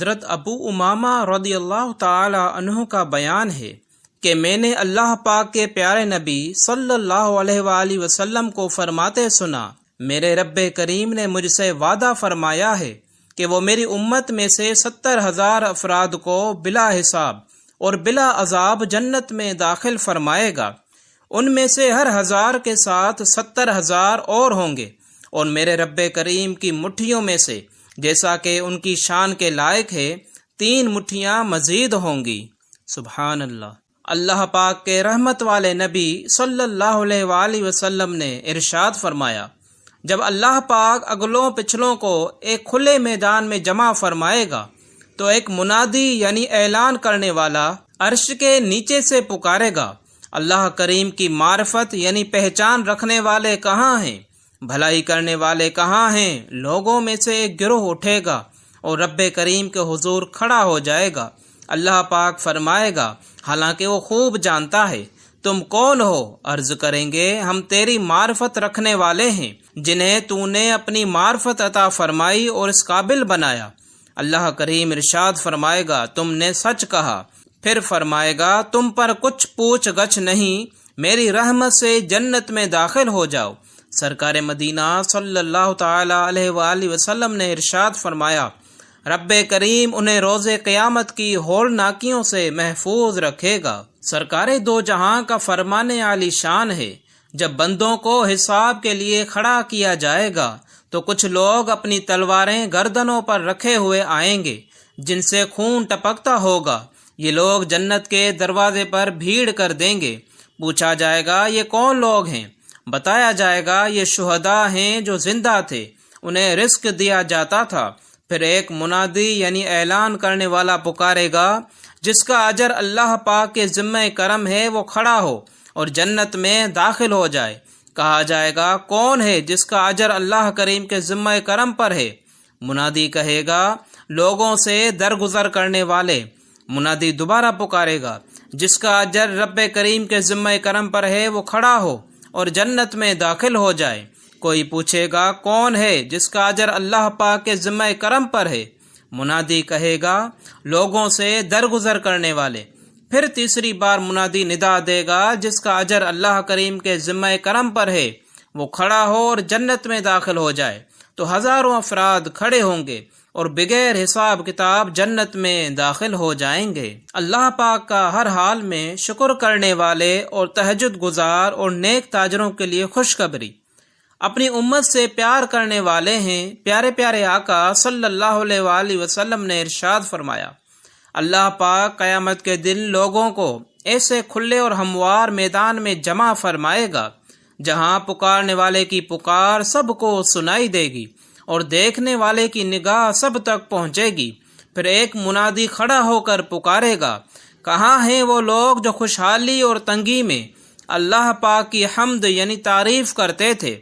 حضرت ابو امامہ رضی اللہ تعالی عنہ کا بیان ہے کہ میں نے اللہ پاک کے پیارے نبی صلی اللہ علیہ وآلہ وسلم کو فرماتے سنا، میرے رب کریم نے مجھ سے وعدہ فرمایا ہے کہ وہ میری امت میں سے 70,000 افراد کو بلا حساب اور بلا عذاب جنت میں داخل فرمائے گا۔ ان میں سے ہر 1000 کے ساتھ 70,000 اور ہوں گے، اور میرے رب کریم کی مٹھیوں میں سے جیسا کہ ان کی شان کے لائق ہے 3 مٹھیاں مزید ہوں گی۔ سبحان اللہ۔ اللہ پاک کے رحمت والے نبی صلی اللہ علیہ وآلہ وسلم نے ارشاد فرمایا، جب اللہ پاک اگلوں پچھلوں کو ایک کھلے میدان میں جمع فرمائے گا تو ایک منادی یعنی اعلان کرنے والا عرش کے نیچے سے پکارے گا، اللہ کریم کی معرفت یعنی پہچان رکھنے والے کہاں ہیں؟ بھلائی کرنے والے کہاں ہیں؟ لوگوں میں سے ایک گروہ اٹھے گا اور رب کریم کے حضور کھڑا ہو جائے گا۔ اللہ پاک فرمائے گا، حالانکہ وہ خوب جانتا ہے، تم کون ہو؟ عرض کریں گے، ہم تیری معرفت رکھنے والے ہیں جنہیں تو نے اپنی معرفت عطا فرمائی اور اس قابل بنایا۔ اللہ کریم ارشاد فرمائے گا، تم نے سچ کہا۔ پھر فرمائے گا، تم پر کچھ پوچھ گچھ نہیں، میری رحمت سے جنت میں داخل ہو جاؤ۔ سرکار مدینہ صلی اللہ تعالی علیہ وآلہ وسلم نے ارشاد فرمایا، رب کریم انہیں روز قیامت کی ہولناکیوں سے محفوظ رکھے گا۔ سرکار دو جہاں کا فرمان عالی شان ہے، جب بندوں کو حساب کے لیے کھڑا کیا جائے گا تو کچھ لوگ اپنی تلواریں گردنوں پر رکھے ہوئے آئیں گے جن سے خون ٹپکتا ہوگا۔ یہ لوگ جنت کے دروازے پر بھیڑ کر دیں گے۔ پوچھا جائے گا، یہ کون لوگ ہیں؟ بتایا جائے گا، یہ شہداء ہیں جو زندہ تھے، انہیں رزق دیا جاتا تھا۔ پھر ایک منادی یعنی اعلان کرنے والا پکارے گا، جس کا اجر اللہ پاک کے ذمہ کرم ہے وہ کھڑا ہو اور جنت میں داخل ہو جائے۔ کہا جائے گا، کون ہے جس کا اجر اللہ کریم کے ذمہ کرم پر ہے؟ منادی کہے گا، لوگوں سے درگزر کرنے والے۔ منادی دوبارہ پکارے گا، جس کا اجر رب کریم کے ذمہ کرم پر ہے وہ کھڑا ہو اور جنت میں داخل ہو جائے۔ کوئی پوچھے گا، کون ہے جس کا اجر اللہ پاک کے ذمہ کرم پر ہے؟ منادی کہے گا، لوگوں سے درگزر کرنے والے۔ پھر تیسری بار منادی ندا دے گا، جس کا اجر اللہ کریم کے ذمہ کرم پر ہے وہ کھڑا ہو اور جنت میں داخل ہو جائے۔ تو ہزاروں افراد کھڑے ہوں گے اور بغیر حساب کتاب جنت میں داخل ہو جائیں گے۔ اللہ پاک کا ہر حال میں شکر کرنے والے اور تہجد گزار اور نیک تاجروں کے لیے خوشخبری۔ اپنی امت سے پیار کرنے والے ہیں۔ پیارے پیارے آقا صلی اللہ علیہ وآلہ وسلم نے ارشاد فرمایا، اللہ پاک قیامت کے دن لوگوں کو ایسے کھلے اور ہموار میدان میں جمع فرمائے گا جہاں پکارنے والے کی پکار سب کو سنائی دے گی اور دیکھنے والے کی نگاہ سب تک پہنچے گی۔ پھر ایک منادی کھڑا ہو کر پکارے گا، کہاں ہیں وہ لوگ جو خوشحالی اور تنگی میں اللہ پاک کی حمد یعنی تعریف کرتے تھے؟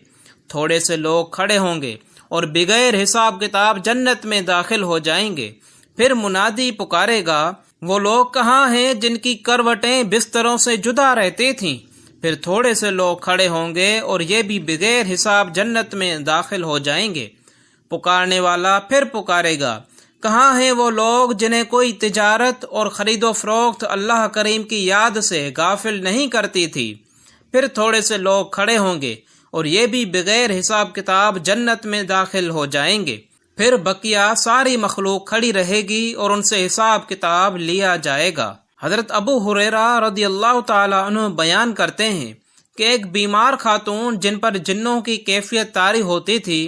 تھوڑے سے لوگ کھڑے ہوں گے اور بغیر حساب کتاب جنت میں داخل ہو جائیں گے۔ پھر منادی پکارے گا، وہ لوگ کہاں ہیں جن کی کروٹیں بستروں سے جدا رہتی تھیں؟ پھر تھوڑے سے لوگ کھڑے ہوں گے اور یہ بھی بغیر حساب جنت میں داخل ہو جائیں گے۔ پکارنے والا پھر پکارے گا، کہاں ہیں وہ لوگ جنہیں کوئی تجارت اور خرید و فروخت اللہ کریم کی یاد سے غافل نہیں کرتی تھی؟ پھر تھوڑے سے لوگ کھڑے ہوں گے اور یہ بھی بغیر حساب کتاب جنت میں داخل ہو جائیں گے۔ پھر بقیہ ساری مخلوق کھڑی رہے گی اور ان سے حساب کتاب لیا جائے گا۔ حضرت ابو ہریرہ رضی اللہ تعالی عنہ بیان کرتے ہیں کہ ایک بیمار خاتون جن پر جنوں کی کیفیت طاری ہوتی تھی،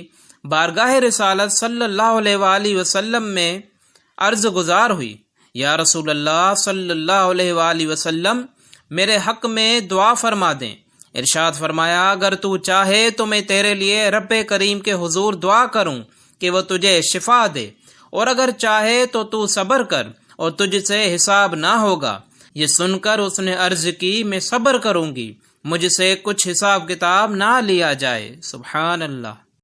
بارگاہ رسالت صلی اللہ علیہ وآلہ وسلم میں عرض گزار ہوئی، یا رسول اللہ صلی اللہ علیہ وآلہ وسلم، میرے حق میں دعا فرما دیں۔ ارشاد فرمایا، اگر تو چاہے تو میں تیرے لیے رب کریم کے حضور دعا کروں کہ وہ تجھے شفا دے، اور اگر چاہے تو تو صبر کر اور تجھ سے حساب نہ ہوگا۔ یہ سن کر اس نے عرض کی، میں صبر کروں گی، مجھ سے کچھ حساب کتاب نہ لیا جائے۔ سبحان اللہ۔